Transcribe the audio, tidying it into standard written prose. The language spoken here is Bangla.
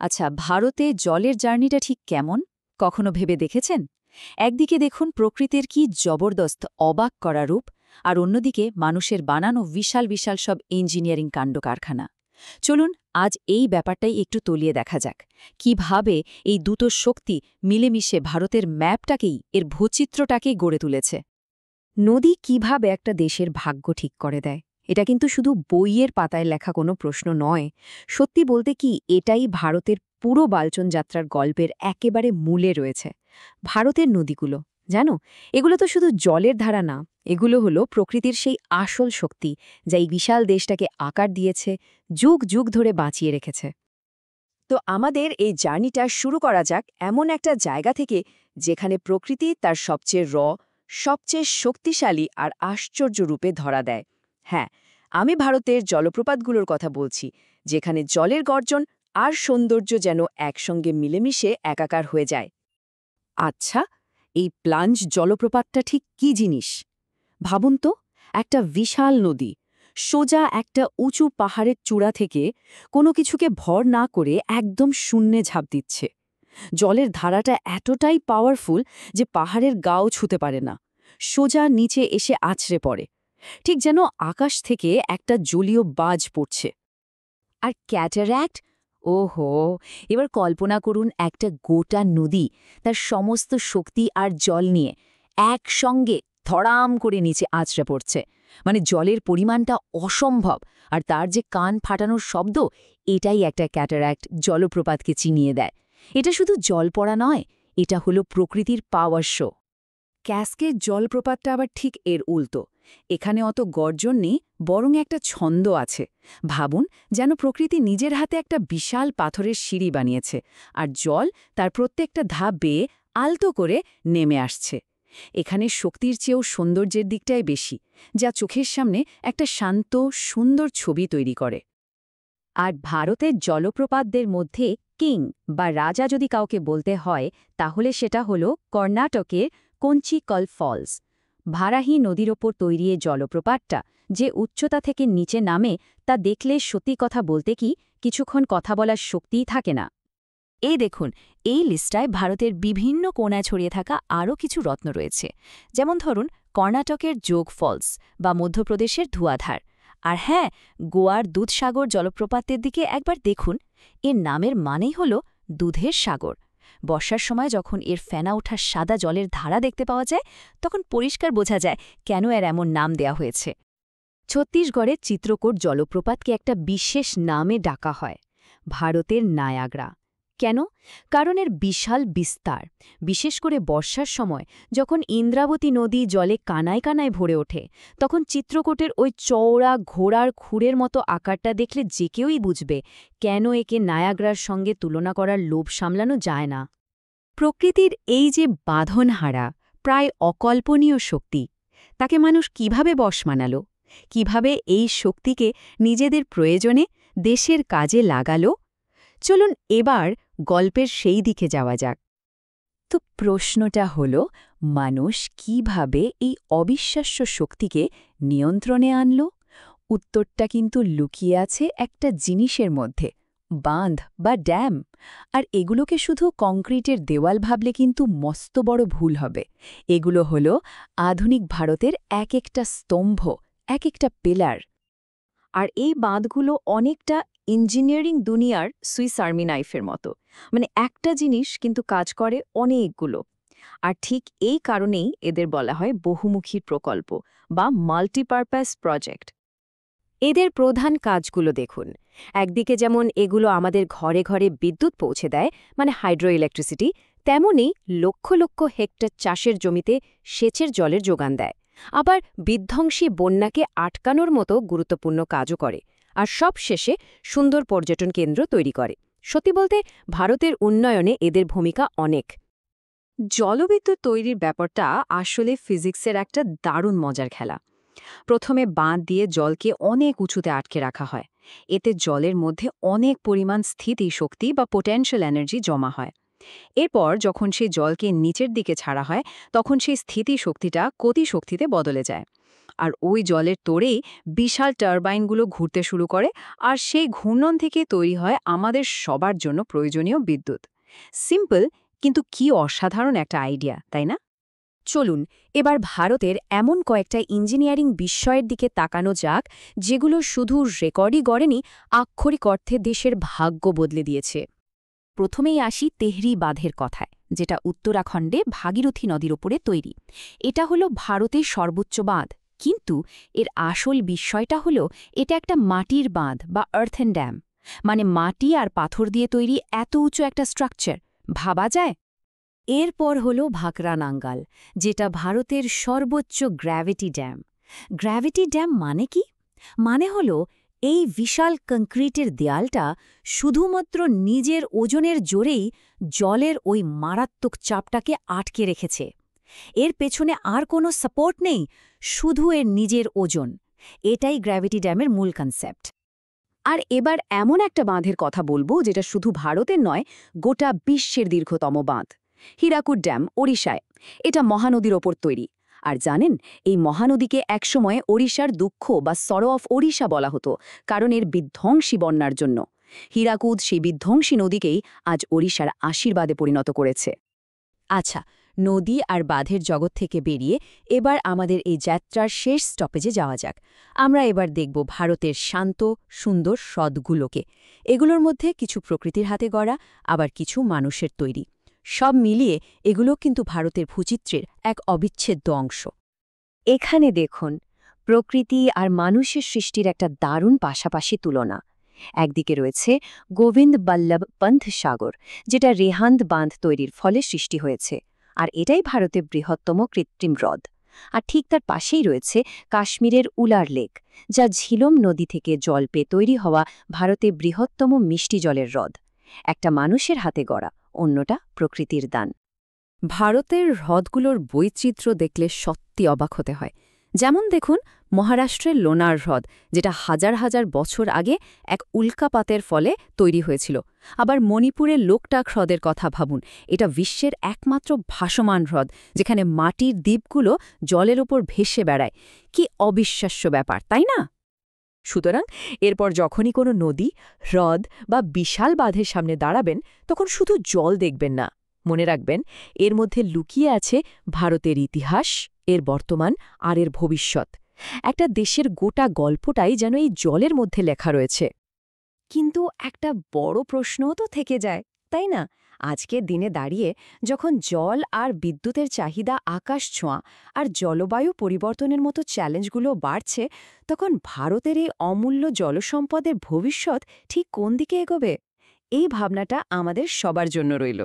আচ্ছা, ভারতে জলের জার্নিটা ঠিক কেমন? কখনো ভেবে দেখেছেন? একদিকে দেখুন প্রকৃতির কি জবরদস্ত অবাক করা রূপ, আর অন্যদিকে মানুষের বানানো বিশাল বিশাল সব ইঞ্জিনিয়ারিং কাণ্ড কারখানা। চলুন আজ এই ব্যাপারটাই একটু তলিয়ে দেখা যাক, কিভাবে এই দুটো শক্তি মিলেমিশে ভারতের ম্যাপটাকেই, এর ভূচিত্রটাকেই গড়ে তুলেছে। নদী কিভাবে একটা দেশের ভাগ্য ঠিক করে দেয়, এটা কিন্তু শুধু বইয়ের পাতায় লেখা কোনো প্রশ্ন নয়। সত্যি বলতে কি, এটাই ভারতের পুরো বালচন যাত্রার গল্পের একেবারে মূলে রয়েছে। ভারতের নদীগুলো, জানো, এগুলো তো শুধু জলের ধারা না, এগুলো হলো প্রকৃতির সেই আসল শক্তি, যা এই বিশাল দেশটাকে আকার দিয়েছে, যুগ যুগ ধরে বাঁচিয়ে রেখেছে। তো আমাদের এই জার্নিটা শুরু করা যাক এমন একটা জায়গা থেকে, যেখানে প্রকৃতি তার সবচেয়ে সবচেয়ে শক্তিশালী আর আশ্চর্য রূপে ধরা দেয়। হ্যাঁ, আমি ভারতের জলপ্রপাতগুলোর কথা বলছি, যেখানে জলের গর্জন আর সৌন্দর্য যেন একসঙ্গে মিলেমিশে একাকার হয়ে যায়। আচ্ছা, এই প্লাঞ্জ জলপ্রপাতটা ঠিক কী জিনিস? ভাবুন তো, একটা বিশাল নদী সোজা একটা উঁচু পাহাড়ের চূড়া থেকে কোনো কিছুকে ভর না করে একদম শূন্যে ঝাঁপ দিচ্ছে। জলের ধারাটা এতটাই পাওয়ারফুল যে পাহাড়ের গাও ছুতে পারে না, সোজা নিচে এসে আছড়ে পড়ে, ঠিক যেন আকাশ থেকে একটা জলীয় বাজ পড়ছে। আর ক্যাটারাক্ট, ওহো, এবার কল্পনা করুন একটা গোটা নদী তার সমস্ত শক্তি আর জল নিয়ে একসঙ্গে ধড়াম করে নিচে আছড়ে পড়ছে। মানে জলের পরিমাণটা অসম্ভব, আর তার যে কান ফাটানোর শব্দ, এটাই একটা ক্যাটারাক্ট জলপ্রপাতকে চিনিয়ে দেয়। এটা শুধু জল পড়া নয়, এটা হলো প্রকৃতির পাওয়ার শো। ক্যাসকেড জলপ্রপাতটা আবার ঠিক এর উল্টো। এখানে অত গর্জন নেই, বরং একটা ছন্দ আছে। ভাবুন, যেন প্রকৃতি নিজের হাতে একটা বিশাল পাথরের সিঁড়ি বানিয়েছে, আর জল তার প্রত্যেকটা ধাপ বেয়ে আলতো করে নেমে আসছে। এখানে শক্তির চেয়েও সৌন্দর্যের দিকটাই বেশি, যা চোখের সামনে একটা শান্ত, সুন্দর ছবি তৈরি করে। আর ভারতের জলপ্রপাতদের মধ্যে কিং বা রাজা যদি কাউকে বলতে হয়, তাহলে সেটা হলো কর্ণাটকের কঞ্চিকল ফলস। ভারাহি নদীর ওপর তৈরি এই জলপ্রপাতটা যে উচ্চতা থেকে নিচে নামে, তা দেখলে সত্যি কথা বলতে কি কিছুক্ষণ কথা বলার শক্তিই থাকে না। এই দেখুন, এই লিস্টায় ভারতের বিভিন্ন কোণায় ছড়িয়ে থাকা আরও কিছু রত্ন রয়েছে। যেমন ধরুন কর্ণাটকের যোগ ফলস বা মধ্যপ্রদেশের ধুয়াধার। আর হ্যাঁ, গোয়ার দুধসাগর জলপ্রপাতের দিকে একবার দেখুন। এর নামের মানেই হল দুধের সাগর। বর্ষার সময় যখন এর ফেনা ওঠা সাদা জলের ধারা দেখতে পাওয়া যায়, তখন পরিষ্কার বোঝা যায় কেন এর এমন নাম দেয়া হয়েছে। ছত্তিশগড়ের চিত্রকূট জলপ্রপাতকে একটা বিশেষ নামে ডাকা হয়, ভারতের নায়াগ্রা। কেন? কারণ এর বিশাল বিস্তার, বিশেষ করে বর্ষার সময় যখন ইন্দ্রাবতী নদী জলে কানায় কানায় ভরে ওঠে, তখন চিত্রকূটের ওই চওড়া ঘোড়ার খুরের মতো আকারটা দেখলে যে কেউই বুঝবে কেন একে নায়াগ্রার সঙ্গে তুলনা করার লোভ সামলানো যায় না। প্রকৃতির এই যে বাঁধনহারা, প্রায় অকল্পনীয় শক্তি, তাকে মানুষ কিভাবে বশ মানালো, কিভাবে এই শক্তিকে নিজেদের প্রয়োজনে, দেশের কাজে লাগালো? চলুন এবার গল্পের সেই দিকে যাওয়া যাক। তো প্রশ্নটা হল, মানুষ কিভাবে এই অবিশ্বাস্য শক্তিকে নিয়ন্ত্রণে আনল? উত্তরটা কিন্তু লুকিয়ে আছে একটা জিনিসের মধ্যে, বাঁধ বা ড্যাম। আর এগুলোকে শুধু কংক্রিটের দেওয়াল ভাবলে কিন্তু মস্ত বড় ভুল হবে। এগুলো হল আধুনিক ভারতের এক একটা স্তম্ভ, এক একটা পিলার। আর এই বাঁধগুলো অনেকটা ইঞ্জিনিয়ারিং দুনিয়ার সুইস আর্মি নাইফের মতো, মানে একটা জিনিস কিন্তু কাজ করে অনেকগুলো। আর ঠিক এই কারণেই এদের বলা হয় বহুমুখী প্রকল্প বা মাল্টিপারপাস প্রজেক্ট। এদের প্রধান কাজগুলো দেখুন। একদিকে যেমন এগুলো আমাদের ঘরে ঘরে বিদ্যুৎ পৌঁছে দেয়, মানে হাইড্রো ইলেকট্রিসিটি, তেমনই লক্ষ লক্ষ হেক্টর চাষের জমিতে সেচের জলের যোগান দেয়। আবার বিধ্বংসী বন্যাকে আটকানোর মতো গুরুত্বপূর্ণ কাজও করে। আর সব শেষে সুন্দর পর্যটন কেন্দ্র তৈরি করে। সত্যি বলতে ভারতের উন্নয়নে এদের ভূমিকা অনেক। জলবিদ্যুৎ তৈরির ব্যাপারটা আসলে ফিজিক্সের একটা দারুণ মজার খেলা। প্রথমে বাঁধ দিয়ে জলকে অনেক উঁচুতে আটকে রাখা হয়। এতে জলের মধ্যে অনেক পরিমাণ স্থিতিশক্তি বা পোটেনশিয়াল এনার্জি জমা হয়। এরপর যখন সেই জলকে নিচের দিকে ছাড়া হয়, তখন সেই স্থিতিশক্তিটা গতিশক্তিতে বদলে যায়। আর ওই জলের তোড়েই বিশাল টারবাইনগুলো ঘুরতে শুরু করে, আর সেই ঘূর্ণন থেকে তৈরি হয় আমাদের সবার জন্য প্রয়োজনীয় বিদ্যুৎ। সিম্পল, কিন্তু কি অসাধারণ একটা আইডিয়া, তাই না? চলুন এবার ভারতের এমন কয়েকটা ইঞ্জিনিয়ারিং বিস্ময়ের দিকে তাকানো যাক, যেগুলো শুধু রেকর্ডই গড়েনি, আক্ষরিক অর্থে দেশের ভাগ্য বদলে দিয়েছে। প্রথমেই আসি তেহরি বাঁধের কথায়, যেটা উত্তরাখণ্ডে ভাগীরথী নদীর ওপরে তৈরি। এটা হলো ভারতের সর্বোচ্চ বাঁধ, কিন্তু এর আসল বিস্ময়টা হলো এটা একটা মাটির বাঁধ বা আর্থেন ড্যাম। মানে মাটি আর পাথর দিয়ে তৈরি এত উঁচু একটা স্ট্রাকচার, ভাবা যায়? এরপর হলো ভাকরা নাঙ্গাল, যেটা ভারতের সর্বোচ্চ গ্র্যাভিটি ড্যাম। গ্র্যাভিটি ড্যাম মানে কি? মানে হলো এই বিশাল কংক্রিটের দেয়ালটা শুধুমাত্র নিজের ওজনের জোরেই জলের ওই মারাত্মক চাপটাকে আটকে রেখেছে। এর পেছনে আর কোনো সাপোর্ট নেই, শুধু এর নিজের ওজন। এটাই গ্র্যাভিটি ড্যামের মূল কনসেপ্ট। আর এবার এমন একটা বাঁধের কথা বলবো যেটা শুধু ভারতের নয়, গোটা বিশ্বের দীর্ঘতম বাঁধ, হীরাকুদ ড্যাম, ওড়িশায়। এটা মহানদীর ওপর তৈরি। আর জানেন, এই মহানদীকে একসময় ওড়িশার দুঃখ বা সরো অফ ওড়িশা বলা হতো, কারণ এর বিধ্বংসী বন্যার জন্য। হীরাকুদ সেই বিধ্বংসী নদীকেই আজ ওড়িশার আশীর্বাদে পরিণত করেছে। আচ্ছা, নদী আর বাঁধের জগৎ থেকে বেরিয়ে এবার আমাদের এই যাত্রার শেষ স্টপেজে যাওয়া যাক। আমরা এবার দেখব ভারতের শান্ত, সুন্দর হ্রদগুলোকে। এগুলোর মধ্যে কিছু প্রকৃতির হাতে গড়া, আবার কিছু মানুষের তৈরি। সব মিলিয়ে এগুলো কিন্তু ভারতের ভূচিত্রের এক অবিচ্ছেদ্য অংশ। এখানে দেখুন, প্রকৃতি আর মানুষের সৃষ্টির একটা দারুণ পাশাপাশি তুলনা। একদিকে রয়েছে গোবিন্দ বল্লভ পন্থ সাগর, যেটা রেহান্দ বাঁধ তৈরির ফলে সৃষ্টি হয়েছে, আর এটাই ভারতের বৃহত্তম কৃত্রিম হ্রদ। আর ঠিক তার পাশেই রয়েছে কাশ্মীরের উলার লেক, যা ঝিলম নদী থেকে জল পেয়ে তৈরি হওয়া ভারতের বৃহত্তম মিষ্টি জলের হ্রদ। একটা মানুষের হাতে গড়া, অন্যটা প্রকৃতির দান। ভারতের হ্রদগুলোর বৈচিত্র্য দেখলে সত্যি অবাক হতে হয়। যেমন দেখুন, মহারাষ্ট্রের লোনার হ্রদ, যেটা হাজার হাজার বছর আগে এক উল্কাপাতের ফলে তৈরি হয়েছিল। আবার মণিপুরের লোকটাক হ্রদের কথা ভাবুন, এটা বিশ্বের একমাত্র ভাসমান হ্রদ, যেখানে মাটির দ্বীপগুলো জলের ওপর ভেসে বেড়ায়। কি অবিশ্বাস্য ব্যাপার, তাই না? সুতরাং এরপর যখনই কোনো নদী, হ্রদ বা বিশাল বাঁধের সামনে দাঁড়াবেন, তখন শুধু জল দেখবেন না, মনে রাখবেন এর মধ্যে লুকিয়ে আছে ভারতের ইতিহাস, এর বর্তমান আর এর ভবিষ্যৎ। একটা দেশের গোটা গল্পটাই যেন এই জলের মধ্যে লেখা রয়েছে। কিন্তু একটা বড় প্রশ্নও তো থেকে যায়, তাই না? আজকের দিনে দাঁড়িয়ে যখন জল আর বিদ্যুতের চাহিদা আকাশ ছোঁয়া, আর জলবায়ু পরিবর্তনের মতো চ্যালেঞ্জগুলো বাড়ছে, তখন ভারতের এই অমূল্য জলসম্পদের ভবিষ্যৎ ঠিক কোন দিকে এগোবে? এই ভাবনাটা আমাদের সবার জন্য রইল।